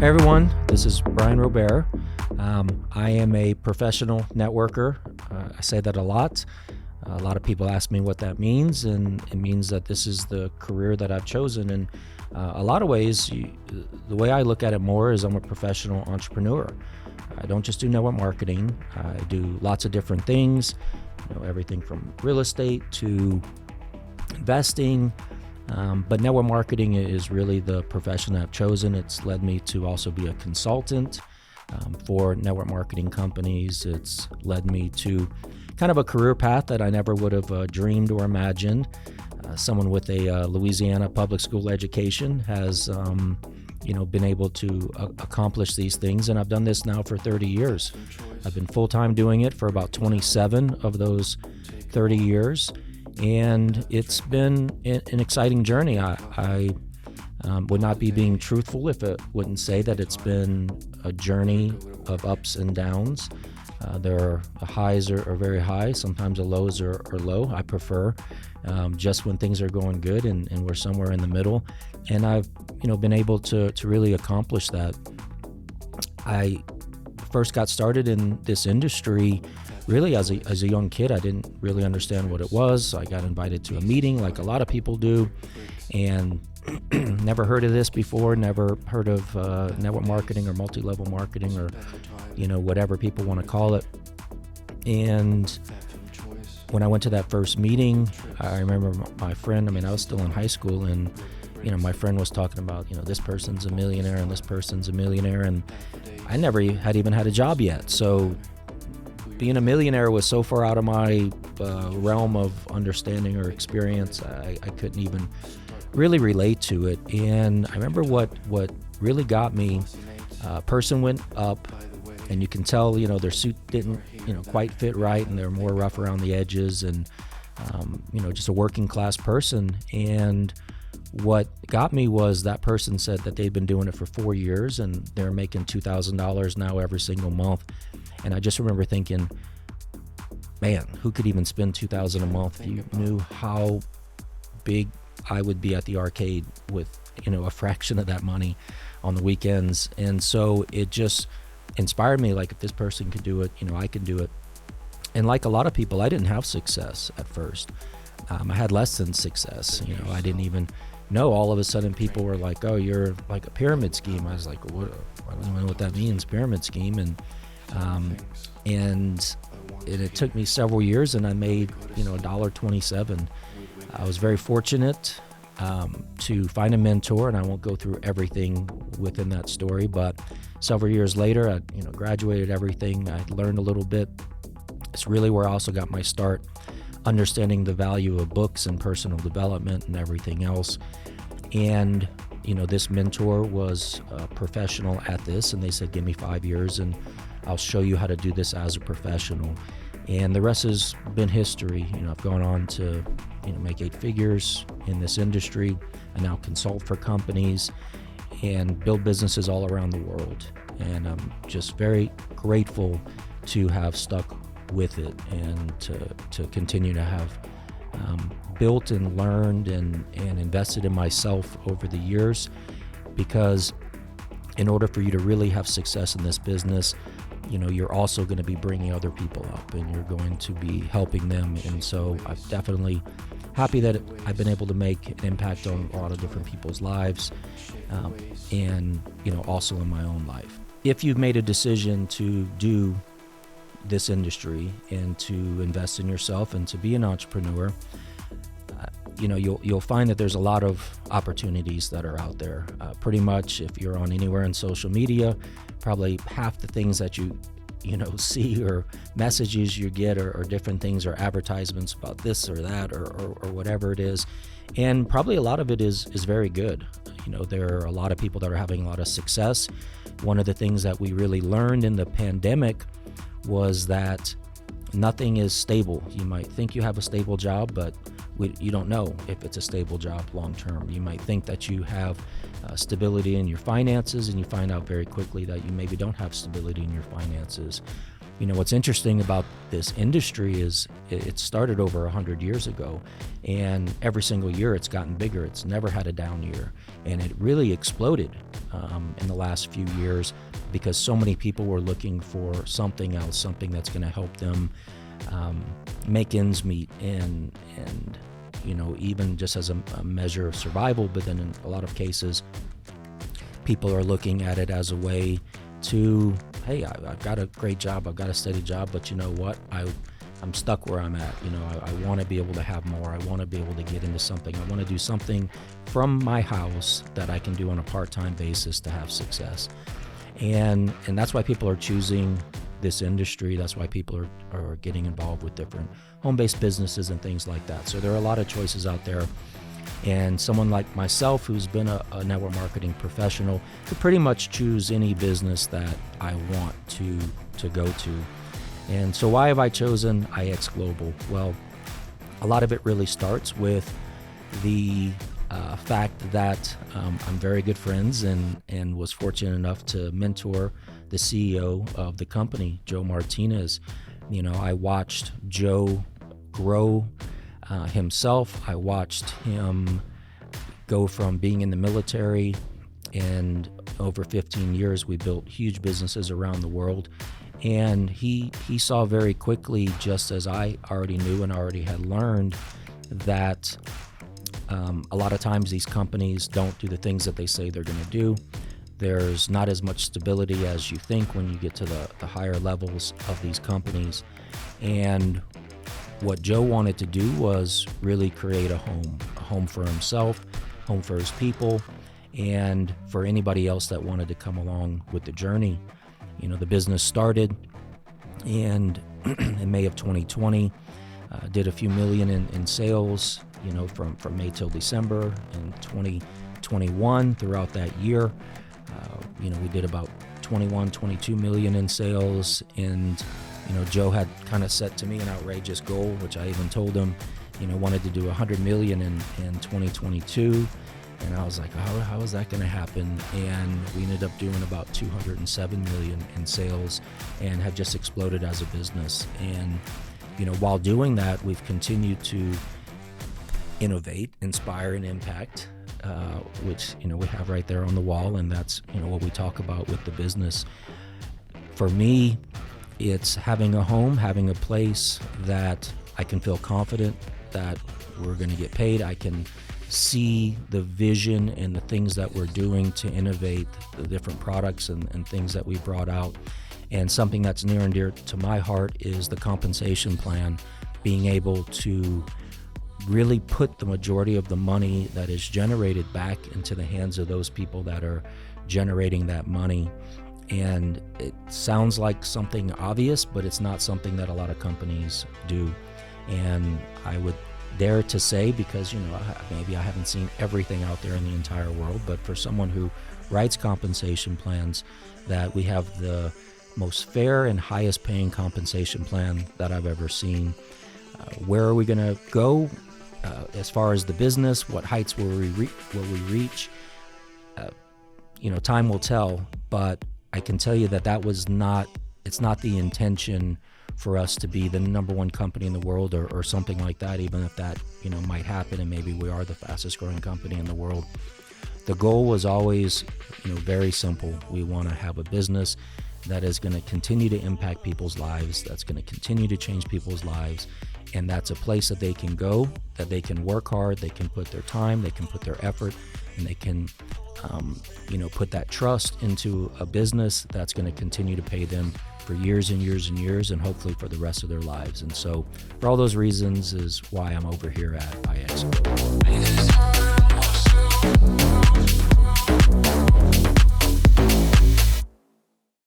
Hey everyone, this is Bryan Robert. I am a professional networker. I say that a lot. A lot of people ask me what that means, and it means that this is the career that I've chosen. And a lot of ways, the way I look at it more is I'm a professional entrepreneur. I don't just do network marketing. I do lots of different things, everything from real estate to investing. But network marketing is really the profession I've chosen. It's led me to also be a consultant for network marketing companies. It's led me to kind of a career path that I never would have dreamed or imagined. Someone with a Louisiana public school education has been able to accomplish these things, and I've done this now for 30 years. I've been full-time doing it for about 27 of those 30 years. And it's been an exciting journey. I would not be being truthful if it wouldn't say that it's been a journey of ups and downs. The highs are very high. Sometimes the lows are low. I prefer just when things are going good, and we're somewhere in the middle. And I've been able to really accomplish that. I first got started in this industry really as a young kid. I didn't really understand what it was. I got invited to a meeting like a lot of people do, and never heard of this before, never heard of network marketing or multi-level marketing or whatever people want to call it. And when I went to that first meeting, I remember my friend, I was still in high school, and my friend was talking about, this person's a millionaire and this person's a millionaire, and I never had even had a job yet. So being a millionaire was so far out of my realm of understanding or experience, I couldn't even really relate to it. And I remember what really got me, a person went up, and you can tell, their suit didn't, quite fit right, and they're more rough around the edges, and, just a working class person. And what got me was that person said that they'd been doing it for 4 years, and they're making $2,000 now every single month. And I just remember thinking, man, who could even spend $2,000 a month? If you knew how big I would be at the arcade with, a fraction of that money on the weekends. And so it just inspired me, like, if this person could do it, I can do it. And like a lot of people, I didn't have success at first. I had less than success. I didn't even know. All of a sudden people were like, oh, you're like a pyramid scheme. I was like, what? I don't even know what that means, pyramid scheme. And it took me several years, and I made $1.27. I was very fortunate to find a mentor, and I won't go through everything within that story, but several years later, I graduated everything. I learned a little bit. It's really where I also got my start understanding the value of books and personal development and everything else. And this mentor was a professional at this, and they said, give me 5 years and I'll show you how to do this as a professional. And the rest has been history. I've gone on to make 8 figures in this industry. I now consult for companies and build businesses all around the world. And I'm just very grateful to have stuck with it, and to continue to have built and learned and invested in myself over the years. Because in order for you to really have success in this business, you're also going to be bringing other people up, and you're going to be helping them. And so I'm definitely happy that I've been able to make an impact on a lot of different people's lives, and also in my own life. If you've made a decision to do this industry and to invest in yourself and to be an entrepreneur, you'll find that there's a lot of opportunities that are out there. Pretty much, if you're on anywhere in social media, probably half the things that you see or messages you get or different things or advertisements about this or that or whatever it is. And probably a lot of it is very good. There are a lot of people that are having a lot of success. One of the things that we really learned in the pandemic was that nothing is stable. You might think you have a stable job, but you don't know if it's a stable job long term. You might think that you have stability in your finances, and you find out very quickly that you maybe don't have stability in your finances. What's interesting about this industry is it started over 100 years ago, and every single year it's gotten bigger. It's never had a down year, and it really exploded in the last few years because so many people were looking for something else, something that's going to help them make ends meet, and even just as a measure of survival. But then in a lot of cases, people are looking at it as a way to, hey, I've got a great job, I've got a steady job, but you know what? I'm stuck where I'm at. I want to be able to have more. I want to be able to get into something. I want to do something from my house that I can do on a part-time basis to have success. And that's why people are choosing this industry. That's why people are getting involved with different home-based businesses and things like that. So there are a lot of choices out there. And someone like myself, who's been a network marketing professional, could pretty much choose any business that I want to go to. And so why have I chosen IX Global? Well, a lot of it really starts with the fact that I'm very good friends and was fortunate enough to mentor the CEO of the company, Joe Martinez. I watched Joe grow himself. I watched him go from being in the military, and over 15 years we built huge businesses around the world. And he saw very quickly, just as I already knew and already had learned, that a lot of times these companies don't do the things that they say they're going to do. There's not as much stability as you think when you get to the higher levels of these companies. And what Joe wanted to do was really create a home for himself, home for his people, and for anybody else that wanted to come along with the journey. The business started, and in May of 2020, did a few million in sales, from May till December. In 2021, throughout that year, we did about 22 million in sales. And Joe had kind of set to me an outrageous goal, which I even told him, wanted to do 100 million in 2022. And I was like, how is that going to happen? And we ended up doing about 207 million in sales and have just exploded as a business. And, while doing that, we've continued to innovate, inspire, and impact, which, we have right there on the wall. And that's, what we talk about with the business. For me, it's having a home, having a place that I can feel confident that we're going to get paid. I can see the vision and the things that we're doing to innovate the different products and things that we brought out. And something that's near and dear to my heart is the compensation plan, being able to really put the majority of the money that is generated back into the hands of those people that are generating that money. And it sounds like something obvious, but it's not something that a lot of companies do. And I would dare to say, because maybe I haven't seen everything out there in the entire world, but for someone who writes compensation plans, that we have the most fair and highest paying compensation plan that I've ever seen. Where are we going to go as far as the business? What heights will we reach? Time will tell, but I can tell you that it's not the intention for us to be the number one company in the world or something like that, even if that, might happen and maybe we are the fastest growing company in the world. The goal was always, very simple. We want to have a business that is going to continue to impact people's lives, that's going to continue to change people's lives, and that's a place that they can go, that they can work hard, they can put their time, they can put their effort, and they can put that trust into a business that's going to continue to pay them for years and years and years, and hopefully for the rest of their lives. And so for all those reasons is why I'm over here at IX.